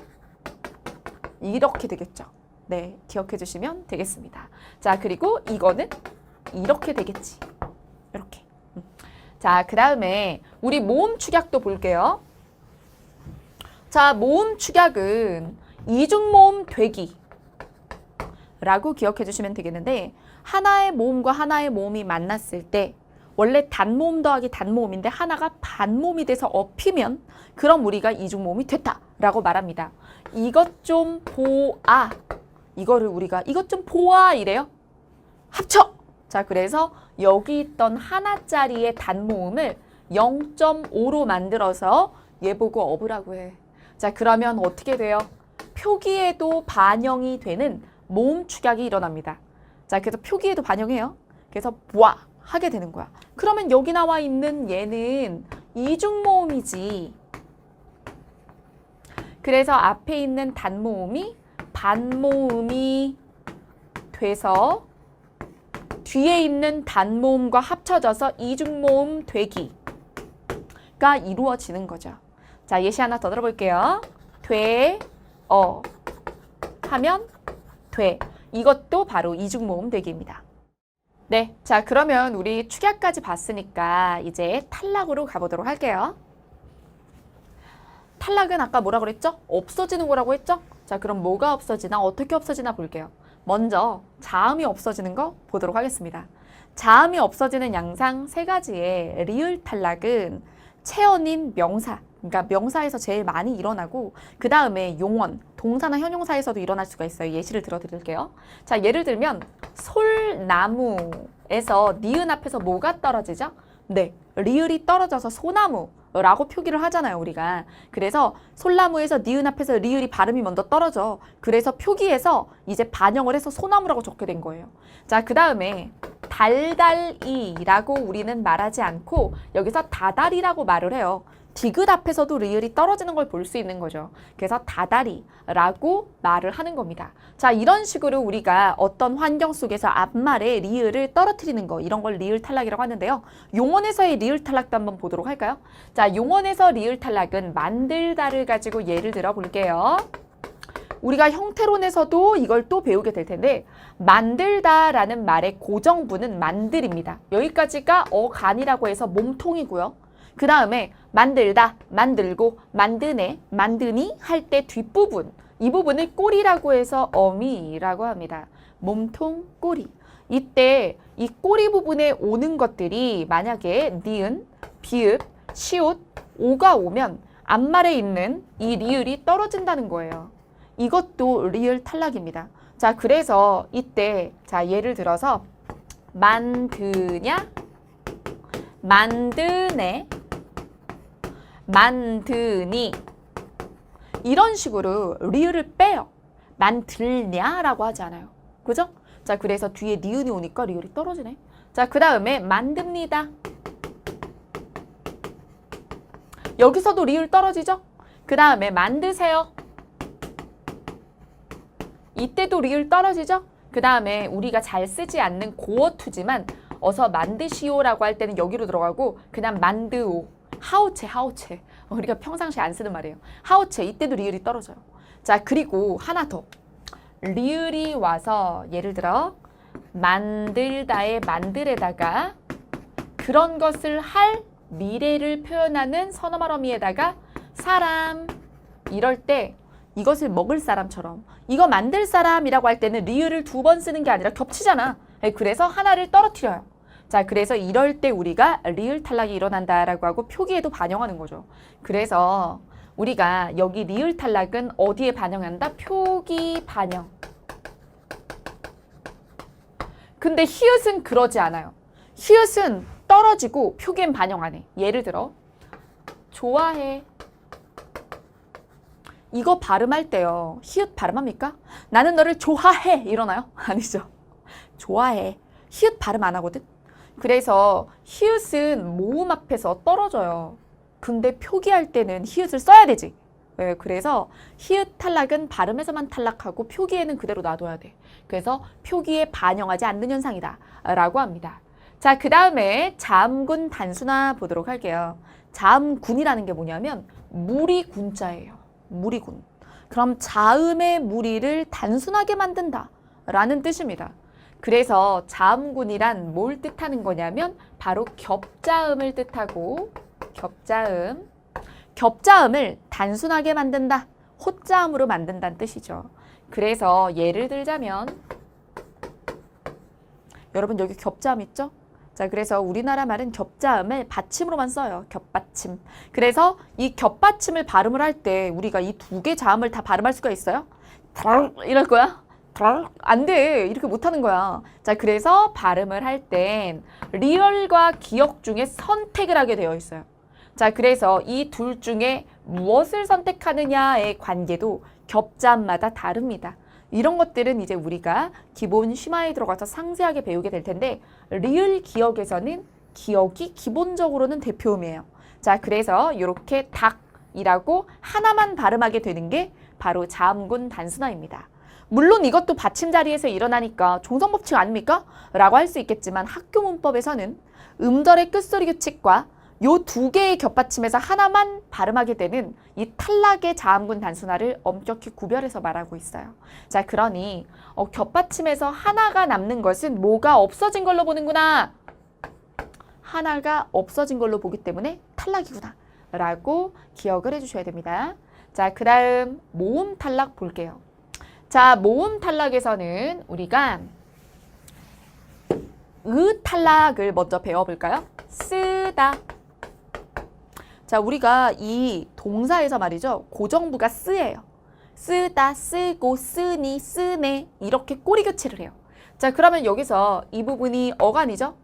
Speaker 1: 이렇게 되겠죠. 네, 기억해 주시면 되겠습니다. 자, 그리고 이거는 이렇게 되겠지. 이렇게. 자, 그 다음에 우리 모음 축약도 볼게요. 자, 모음 축약은 이중모음 되기 라고 기억해 주시면 되겠는데 하나의 모음과 하나의 모음이 만났을 때 원래 단모음 더하기 단모음인데 하나가 반모음이 돼서 엎이면 그럼 우리가 이중모음이 됐다라고 말합니다. 이것 좀 보아. 이거를 우리가 이것 좀 보아 이래요. 합쳐. 자, 그래서 여기 있던 하나짜리의 단모음을 0.5로 만들어서 얘 보고 업으라고 해. 자, 그러면 어떻게 돼요? 표기에도 반영이 되는 모음 축약이 일어납니다. 자, 그래서 표기에도 반영해요. 그래서 보아 하게 되는 거야. 그러면 여기 나와 있는 얘는 이중모음이지. 그래서 앞에 있는 단모음이 반모음이 돼서 뒤에 있는 단모음과 합쳐져서 이중모음 되기가 이루어지는 거죠. 자, 예시 하나 더 들어볼게요. 돼, 하면 돼. 이것도 바로 이중모음 되기입니다. 네, 자, 그러면 우리 축약까지 봤으니까 이제 탈락으로 가보도록 할게요. 탈락은 아까 뭐라 그랬죠? 없어지는 거라고 했죠? 자, 그럼 뭐가 없어지나 어떻게 없어지나 볼게요. 먼저 자음이 없어지는 거 보도록 하겠습니다. 자음이 없어지는 양상 세 가지의 리을 탈락은 체언인 명사, 그러니까 명사에서 제일 많이 일어나고 그 다음에 용언, 동사나 형용사에서도 일어날 수가 있어요. 예시를 들어드릴게요. 자, 예를 들면 솔나무에서 니은 앞에서 뭐가 떨어지죠? 네, 리을이 떨어져서 소나무라고 표기를 하잖아요, 우리가. 그래서 솔나무에서 니은 앞에서 리을이 발음이 먼저 떨어져. 그래서 표기에서 이제 반영을 해서 소나무라고 적게 된 거예요. 자, 그 다음에 달달이라고 우리는 말하지 않고 여기서 다달이라고 말을 해요. 디귿 앞에서도 리을이 떨어지는 걸 볼 수 있는 거죠. 그래서 다달이라고 말을 하는 겁니다. 자, 이런 식으로 우리가 어떤 환경 속에서 앞말에 리을을 떨어뜨리는 거, 이런 걸 리을 탈락이라고 하는데요. 용언에서의 리을 탈락도 한번 보도록 할까요? 자, 용언에서 리을 탈락은 만들다를 가지고 예를 들어 볼게요. 우리가 형태론에서도 이걸 또 배우게 될 텐데 만들다라는 말의 고정부는 만들입니다. 여기까지가 어간이라고 해서 몸통이고요. 그 다음에 만들다, 만들고, 만드네, 만드니 할 때 뒷부분 이 부분을 꼬리라고 해서 어미라고 합니다. 몸통, 꼬리. 이때 이 꼬리 부분에 오는 것들이 만약에 니은, 비읍, 시옷, 오가 오면 앞말에 있는 이 리을이 떨어진다는 거예요. 이것도 리을 탈락입니다. 자, 그래서 이때 자 예를 들어서 만드냐, 만드네, 만드니 이런 식으로 리을을 빼요. 만들냐라고 하지 않아요. 그죠? 자, 그래서 뒤에 니은이 오니까 리을이 떨어지네. 자, 그 다음에 만듭니다. 여기서도 리을 떨어지죠? 그 다음에 만드세요. 이때도 리을 떨어지죠? 그 다음에 우리가 잘 쓰지 않는 고어투지만 어서 만드시오라고 할 때는 여기로 들어가고 그냥 만드오. 하오체, 하오체. 우리가 평상시에 안 쓰는 말이에요. 하오체, 이때도 리을이 떨어져요. 자, 그리고 하나 더. 리을이 와서 예를 들어 만들다의 만들에다가 그런 것을 할 미래를 표현하는 선어말 어미에다가 사람 이럴 때 이것을 먹을 사람처럼 이거 만들 사람이라고 할 때는 리을을 2번 쓰는 게 아니라 겹치잖아. 그래서 하나를 떨어뜨려요. 자, 그래서 이럴 때 우리가 리을 탈락이 일어난다라고 하고 표기에도 반영하는 거죠. 그래서 우리가 여기 리을 탈락은 어디에 반영한다? 표기 반영. 근데 히읗은 그러지 않아요. 히읗은 떨어지고 표기엔 반영 안 해. 예를 들어 좋아해. 이거 발음할 때요. 히읗 발음합니까? 나는 너를 좋아해 이러나요? 아니죠. 좋아해. 히읗 발음 안 하거든. 그래서 히읗은 모음 앞에서 떨어져요. 근데 표기할 때는 히읗을 써야 되지. 네, 그래서 히읗 탈락은 발음에서만 탈락하고 표기에는 그대로 놔둬야 돼. 그래서 표기에 반영하지 않는 현상이다 라고 합니다. 자, 그 다음에 자음군 단순화 보도록 할게요. 자음군이라는 게 뭐냐면 무리군자예요. 무리군. 그럼 자음의 무리를 단순하게 만든다 라는 뜻입니다. 그래서 자음군이란 뭘 뜻하는 거냐면 바로 겹자음을 뜻하고 겹자음을 단순하게 만든다. 호자음으로 만든다는 뜻이죠. 그래서 예를 들자면 여러분 여기 겹자음 있죠? 자, 그래서 우리나라 말은 겹자음을 받침으로만 써요. 겹받침. 그래서 이 겹받침을 발음을 할 때 우리가 이 2개 자음을 다 발음할 수가 있어요? 이럴 거야? 안 돼. 이렇게 못하는 거야. 자, 그래서 발음을 할 땐 리얼과 기억 중에 선택을 하게 되어 있어요. 자, 그래서 이 둘 중에 무엇을 선택하느냐의 관계도 겹자음마다 다릅니다. 이런 것들은 이제 우리가 기본 쉼화에 들어가서 상세하게 배우게 될 텐데 리을 기억에서는 기억이 기본적으로는 대표음이에요. 자, 그래서 이렇게 닭이라고 하나만 발음하게 되는 게 바로 자음군 단순화입니다. 물론 이것도 받침 자리에서 일어나니까 종성법칙 아닙니까? 라고 할 수 있겠지만 학교 문법에서는 음절의 끝소리 규칙과 요 2개의 겹받침에서 하나만 발음하게 되는 이 탈락의 자음군 단순화를 엄격히 구별해서 말하고 있어요. 자, 그러니 겹받침에서 하나가 남는 것은 뭐가 없어진 걸로 보는구나. 하나가 없어진 걸로 보기 때문에 탈락이구나 라고 기억을 해주셔야 됩니다. 자, 그 다음 모음 탈락 볼게요. 자, 모음 탈락에서는 우리가 의 탈락을 먼저 배워볼까요? 쓰다. 자, 우리가 이 동사에서 말이죠. 고정부가 쓰예요. 쓰다, 쓰고, 쓰니, 쓰네 이렇게 꼬리 교체를 해요. 자, 그러면 여기서 이 부분이 어간이죠.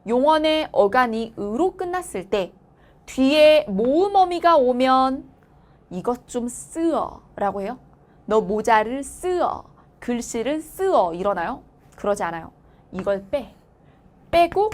Speaker 1: 용언의 어간이 의로 끝났을 때 뒤에 모음 어미가 오면 이것 좀 쓰어 라고 해요. 너 모자를 쓰어, 글씨를 쓰어 이러나요? 그러지 않아요. 이걸 빼고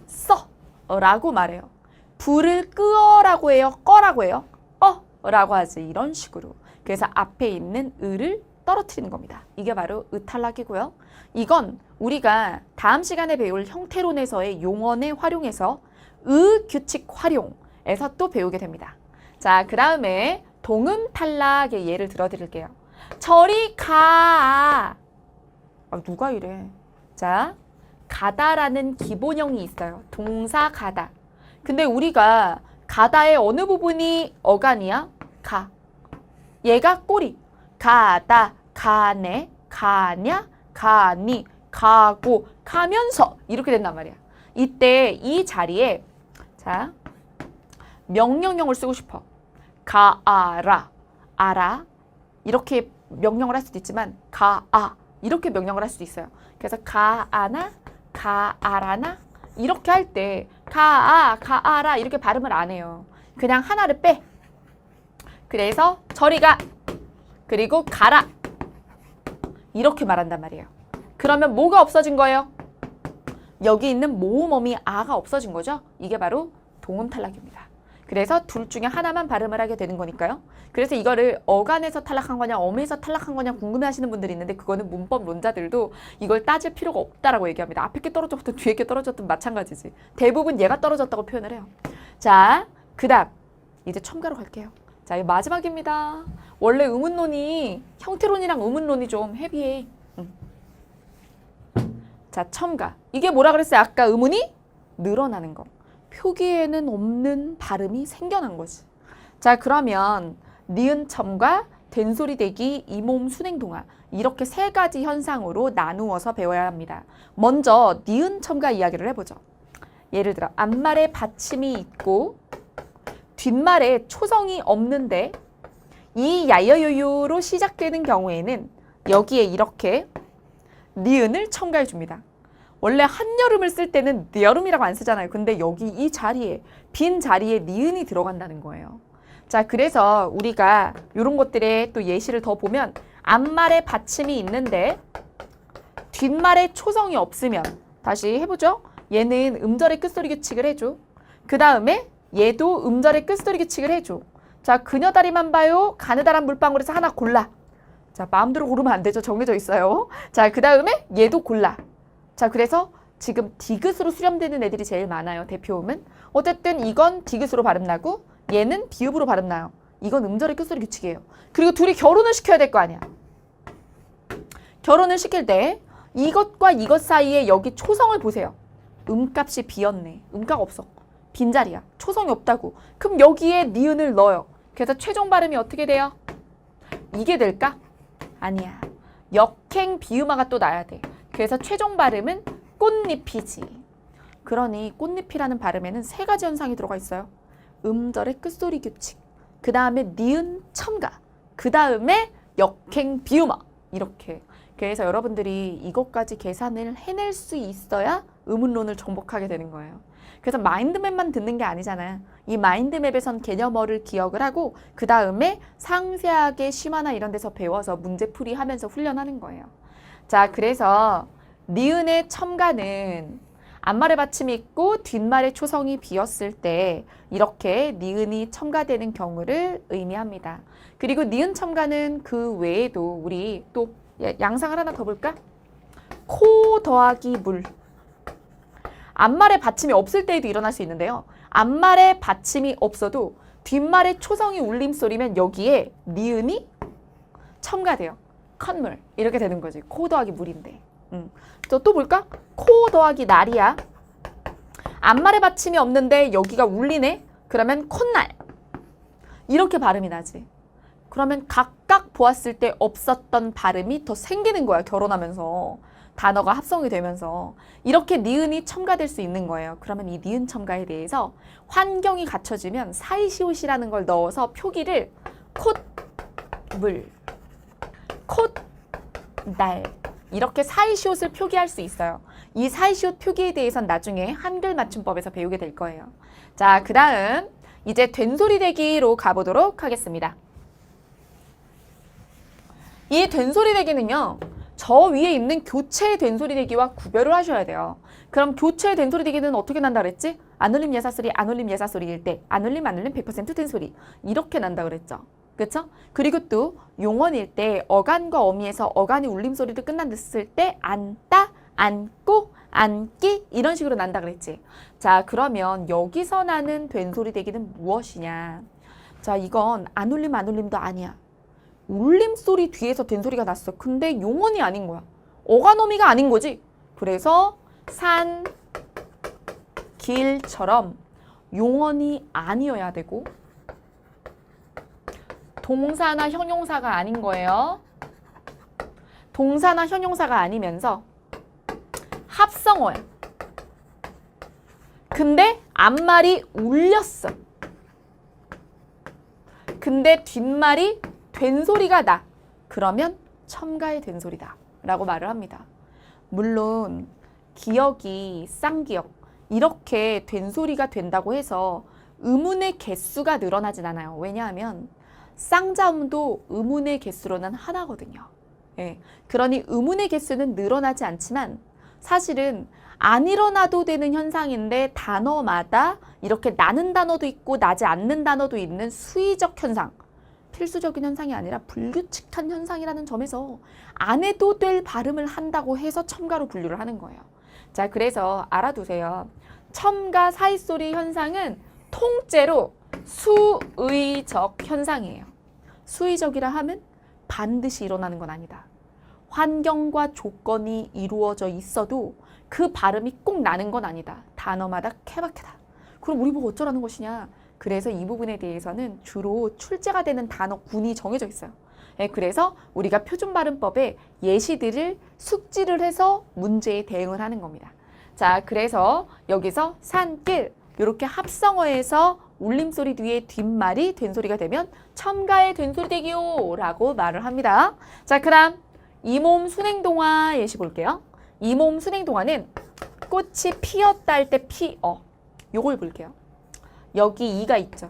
Speaker 1: 써 라고 말해요. 불을 끄어라고 해요? 꺼라고 해요? 꺼라고 하지. 이런 식으로. 그래서 앞에 있는 의를 떨어뜨리는 겁니다. 이게 바로 의탈락이고요. 이건 우리가 다음 시간에 배울 형태론에서의 용언의 활용에서 의 규칙 활용에서 또 배우게 됩니다. 자, 그 다음에 동음 탈락의 예를 들어드릴게요. 저리 가. 아, 누가 이래. 자, 가다라는 기본형이 있어요. 동사 가다. 근데 우리가 가다의 어느 부분이 어간이야? 가. 얘가 꼬리. 가다, 가네, 가냐, 가니, 가고, 가면서 이렇게 된단 말이야. 이때 이 자리에 자 명령형을 쓰고 싶어. 가아라, 알아. 이렇게 명령을 할 수도 있지만 가아 이렇게 명령을 할 수도 있어요. 그래서 가아나, 가아라나 이렇게 할 때 가아, 가아라 이렇게 발음을 안 해요. 그냥 하나를 빼. 그래서 저리 가. 그리고 가라. 이렇게 말한단 말이에요. 그러면 뭐가 없어진 거예요? 여기 있는 모음어미 아가 없어진 거죠? 이게 바로 동음 탈락입니다. 그래서 둘 중에 하나만 발음을 하게 되는 거니까요. 그래서 이거를 어간에서 탈락한 거냐 어미에서 탈락한 거냐 궁금해하시는 분들이 있는데 그거는 문법론자들도 이걸 따질 필요가 없다라고 얘기합니다. 앞에 게 떨어졌든 뒤에 게 떨어졌든 마찬가지지. 대부분 얘가 떨어졌다고 표현을 해요. 자, 그 다음 이제 첨가로 갈게요. 자, 이 마지막입니다. 원래 의문론이 형태론이랑 의문론이 좀 헤비해. 자, 첨가. 이게 뭐라 그랬어요? 아까 의문이 늘어나는 거. 표기에는 없는 발음이 생겨난 거지. 자, 그러면 니은 첨가, 된소리 대기, 이모음 순행 동화 이렇게 세 가지 현상으로 나누어서 배워야 합니다. 먼저 니은 첨가 이야기를 해보죠. 예를 들어 앞말에 받침이 있고 뒷말에 초성이 없는데 이 야여요요로 시작되는 경우에는 여기에 이렇게 니은을 첨가해 줍니다. 원래 한여름을 쓸 때는 여름이라고 안 쓰잖아요. 근데 여기 이 자리에 빈 자리에 니은이 들어간다는 거예요. 자, 그래서 우리가 이런 것들의 또 예시를 더 보면 앞말에 받침이 있는데 뒷말에 초성이 없으면 다시 해보죠. 얘는 음절의 끝소리 규칙을 해줘. 그 다음에 얘도 음절의 끝소리 규칙을 해줘. 자, 그녀다리만 봐요. 가느다란 물방울에서 하나 골라. 자, 마음대로 고르면 안 되죠. 정해져 있어요. 자, 그 다음에 얘도 골라. 자, 그래서 지금 디귿으로 수렴되는 애들이 제일 많아요. 대표음은. 어쨌든 이건 디귿으로 발음나고 얘는 비읍으로 발음나요. 이건 음절의 끝소리 규칙이에요. 그리고 둘이 결혼을 시켜야 될 거 아니야. 결혼을 시킬 때 이것과 이것 사이에 여기 초성을 보세요. 음값이 비었네. 음값 없어. 빈자리야. 초성이 없다고. 그럼 여기에 니은을 넣어요. 그래서 최종 발음이 어떻게 돼요? 이게 될까? 아니야. 역행 비음화가 또 나야 돼. 그래서 최종 발음은 꽃잎이지. 그러니 꽃잎이라는 발음에는 세 가지 현상이 들어가 있어요. 음절의 끝소리 규칙, 그 다음에 니은 첨가, 그 다음에 역행 비음화. 이렇게. 그래서 여러분들이 이것까지 계산을 해낼 수 있어야 의문론을 정복하게 되는 거예요. 그래서 마인드맵만 듣는 게 아니잖아요. 이 마인드맵에선 개념어를 기억을 하고 그 다음에 상세하게 심화나 이런 데서 배워서 문제풀이 하면서 훈련하는 거예요. 자, 그래서 니은의 첨가는 앞말에 받침이 있고 뒷말에 초성이 비었을 때 이렇게 니은이 첨가되는 경우를 의미합니다. 그리고 니은 첨가는 그 외에도 우리 또 양상을 하나 더 볼까? 코 더하기 물. 앞말에 받침이 없을 때에도 일어날 수 있는데요. 앞말에 받침이 없어도 뒷말에 초성이 울림소리면 여기에 니은이 첨가돼요. 컷물 이렇게 되는 거지. 코 더하기 물인데. 또 볼까? 코 더하기 날이야. 앞말에 받침이 없는데 여기가 울리네? 그러면 콧날. 이렇게 발음이 나지. 그러면 각각 보았을 때 없었던 발음이 더 생기는 거야. 결혼하면서. 단어가 합성이 되면서. 이렇게 니은이 첨가될 수 있는 거예요. 그러면 이 니은 첨가에 대해서 환경이 갖춰지면 사이시옷이라는 걸 넣어서 표기를 콧물, 콧날 이렇게 사이시옷을 표기할 수 있어요. 이 사이시옷 표기에 대해서는 나중에 한글 맞춤법에서 배우게 될 거예요. 자, 그 다음 이제 된소리 대기로 가보도록 하겠습니다. 이 된소리 대기는요. 저 위에 있는 교체 된소리 대기와 구별을 하셔야 돼요. 그럼 교체 된소리 대기는 어떻게 난다 그랬지? 안 울림 예사소리, 안 울림 예사소리일 때 안 울림, 안 울림 100% 된소리 이렇게 난다 그랬죠. 그렇죠? 그리고 또 용언일 때 어간과 어미에서 어간이 울림소리로 끝났을 때 안따, 안고, 안기 이런 식으로 난다 그랬지. 자, 그러면 여기서 나는 된소리 대기는 무엇이냐? 자, 이건 안 울림, 안 울림도 아니야. 울림소리 뒤에서 된소리가 났어. 근데 용언이 아닌 거야. 어간어미가 아닌 거지. 그래서 산, 길처럼 용언이 아니어야 되고 동사나 형용사가 아닌 거예요. 동사나 형용사가 아니면서 합성어야. 근데 앞말이 울렸어. 근데 뒷말이 된소리가 나. 그러면 첨가의 된소리다 라고 말을 합니다. 물론 기역이 쌍기역 이렇게 된소리가 된다고 해서 의문의 개수가 늘어나진 않아요. 왜냐하면 쌍자음도 의문의 개수로는 하나거든요. 예, 그러니 의문의 개수는 늘어나지 않지만 사실은 안 일어나도 되는 현상인데 단어마다 이렇게 나는 단어도 있고 나지 않는 단어도 있는 수의적 현상, 필수적인 현상이 아니라 불규칙한 현상이라는 점에서 안 해도 될 발음을 한다고 해서 첨가로 분류를 하는 거예요. 자, 그래서 알아두세요. 첨가 사이소리 현상은 통째로 수의적 현상이에요. 수의적이라 하면 반드시 일어나는 건 아니다. 환경과 조건이 이루어져 있어도 그 발음이 꼭 나는 건 아니다. 단어마다 케바케다. 그럼 우리 보고 어쩌라는 것이냐? 그래서 이 부분에 대해서는 주로 출제가 되는 단어군이 정해져 있어요. 예, 그래서 우리가 표준발음법에 예시들을 숙지를 해서 문제에 대응을 하는 겁니다. 자, 그래서 여기서 산, 길 이렇게 합성어에서 울림소리 뒤에 뒷말이 된소리가 되면 첨가의 된소리 되기요 라고 말을 합니다. 자, 그 다음 이몸 순행동화 예시 볼게요. 이몸 순행동화는 꽃이 피었다 할 때 피어 요걸 볼게요. 여기 이가 있죠.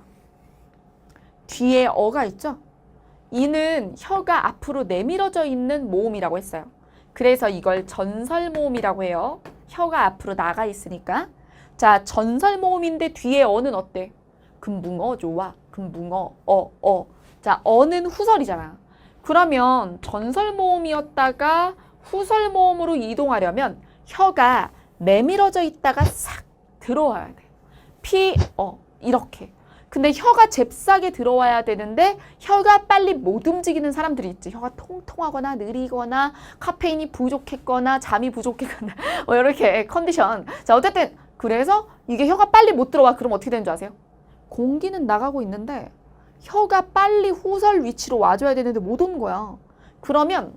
Speaker 1: 뒤에 어가 있죠. 이는 혀가 앞으로 내밀어져 있는 모음이라고 했어요. 그래서 이걸 전설모음이라고 해요. 혀가 앞으로 나가 있으니까. 자, 전설모음인데 뒤에 어는 어때? 금붕어 좋아. 금붕어 자, 어는 후설이잖아. 그러면 전설모음이었다가 후설모음으로 이동하려면 혀가 내밀어져 있다가 싹 들어와야 돼. 이렇게. 근데 혀가 잽싸게 들어와야 되는데 혀가 빨리 못 움직이는 사람들이 있지. 혀가 통통하거나 느리거나 카페인이 부족했거나 잠이 부족했거나 이렇게 컨디션. 자, 어쨌든 그래서 이게 혀가 빨리 못 들어와. 그럼 어떻게 되는 줄 아세요? 공기는 나가고 있는데 혀가 빨리 후설 위치로 와줘야 되는데 못 온 거야. 그러면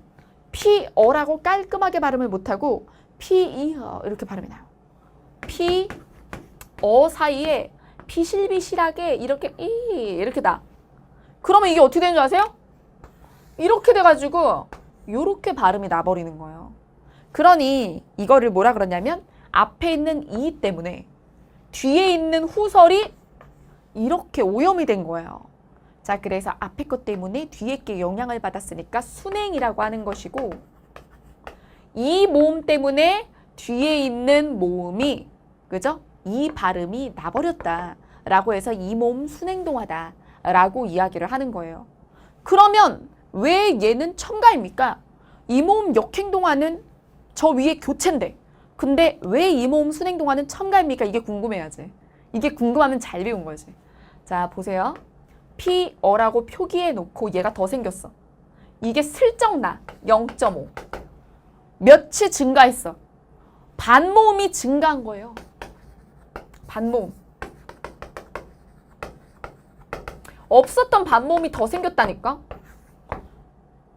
Speaker 1: 피어라고 깔끔하게 발음을 못하고 피이어 이렇게 발음이 나요. 피어 사이에 비실비실하게 이렇게 나. 그러면 이게 어떻게 되는 줄 아세요? 이렇게 돼가지고 이렇게 발음이 나버리는 거예요. 그러니 이거를 뭐라 그러냐면 앞에 있는 이 때문에 뒤에 있는 후설이 이렇게 오염이 된 거예요. 자, 그래서 앞에 것 때문에 뒤에 게 영향을 받았으니까 순행이라고 하는 것이고 이 모음 때문에 뒤에 있는 모음이 그죠? 이 발음이 나버렸다라고 해서 이 모음 순행동화다라고 이야기를 하는 거예요. 그러면 왜 얘는 첨가입니까? 이 모음 역행동화는 저 위에 교체인데 근데 왜 이 모음 순행동화는 첨가입니까? 이게 궁금해야지. 이게 궁금하면 잘 배운 거지. 자, 보세요. 피어라고 표기해 놓고 얘가 더 생겼어. 이게 슬쩍 나. 0.5. 몇이 증가했어. 반모음이 증가한 거예요. 반모음. 없었던 반모음이 더 생겼다니까?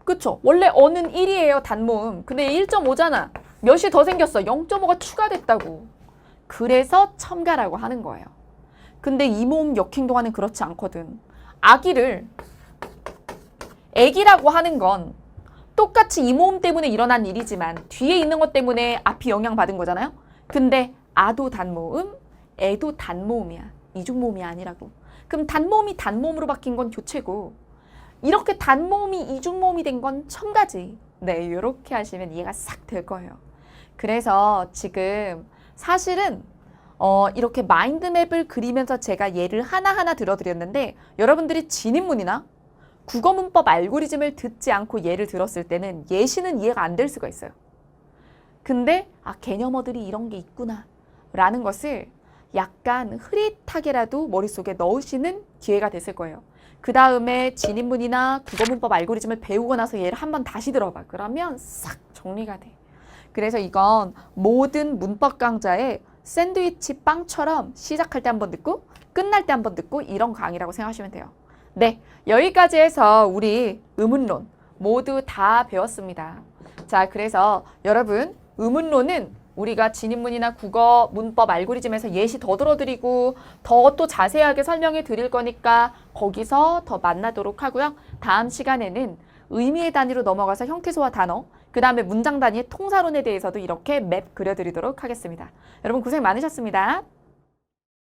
Speaker 1: 그쵸? 원래 어는 1이에요, 단모음. 근데 1.5잖아. 몇이 더 생겼어. 0.5가 추가됐다고. 그래서 첨가라고 하는 거예요. 근데 이 모음 역행동화는 그렇지 않거든. 애기라고 하는 건 똑같이 이 모음 때문에 일어난 일이지만 뒤에 있는 것 때문에 앞이 영향받은 거잖아요. 근데 아도 단모음, 애도 단모음이야. 이중모음이 아니라고. 그럼 단모음이 단모음으로 바뀐 건 교체고 이렇게 단모음이 이중모음이 된 건 첨가지. 네, 이렇게 하시면 이해가 싹 될 거예요. 그래서 지금 사실은 이렇게 마인드맵을 그리면서 제가 예를 하나하나 들어드렸는데 여러분들이 진입문이나 국어문법 알고리즘을 듣지 않고 예를 들었을 때는 예시는 이해가 안 될 수가 있어요. 근데 개념어들이 이런 게 있구나 라는 것을 약간 흐릿하게라도 머릿속에 넣으시는 기회가 됐을 거예요. 그 다음에 진입문이나 국어문법 알고리즘을 배우고 나서 얘를 한번 다시 들어봐. 그러면 싹 정리가 돼. 그래서 이건 모든 문법 강좌의 샌드위치 빵처럼 시작할 때 한번 듣고 끝날 때 한번 듣고 이런 강의라고 생각하시면 돼요. 네, 여기까지 해서 우리 의문론 모두 다 배웠습니다. 자, 그래서 여러분 의문론은 우리가 진입문이나 국어, 문법, 알고리즘에서 예시 더 들어드리고 더 또 자세하게 설명해 드릴 거니까 거기서 더 만나도록 하고요. 다음 시간에는 의미의 단위로 넘어가서 형태소와 단어, 그 다음에 문장 단위의 통사론에 대해서도 이렇게 맵 그려드리도록 하겠습니다. 여러분 고생 많으셨습니다.